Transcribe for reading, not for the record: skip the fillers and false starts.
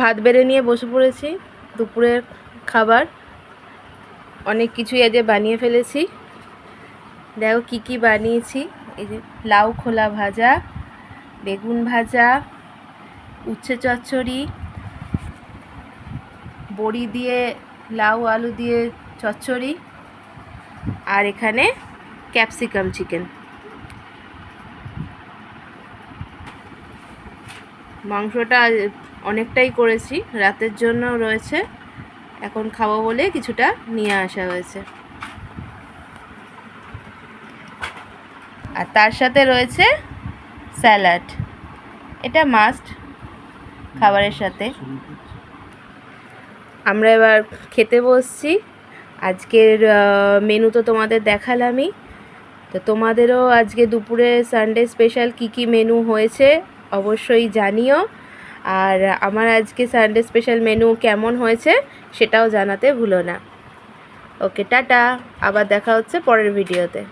ভাত বেড়ে নিয়ে বসে পড়েছি দুপুরের খাবার। অনেক কিছুই আজ বানিয়ে ফেলেছি। দেখো কি কি বানিয়েছি। এই যে লাউ খোলা ভাজা, বেগুন ভাজা, উচ্ছে চচ্চড়ি, বড়ি দিয়ে লাউ আলু দিয়ে চচ্চড়ি, আর এখানে ক্যাপসিকাম চিকেন। মাংসটা অনেকটাই করেছি, রাতের জন্য রয়েছে, এখন খাবো বলে কিছুটা নিয়ে আসা হয়েছে। আর তার সাথে রয়েছে স্যালাড, এটা মাস্ট খাবারের সাথে। আমরা এবার খেতে বসছি। আজকের মেনু তো তোমাদের দেখালামই, তো তোমাদেরও আজকে দুপুরে সানডে স্পেশাল কি কি মেনু হয়েছে অবশ্যই জানিও। আর আমার আজকে সানডে স্পেশাল মেনু কেমন হয়েছে সেটাও জানাতে ভুলো না। ওকে, টাটা, আবার দেখা হচ্ছে পরের ভিডিওতে।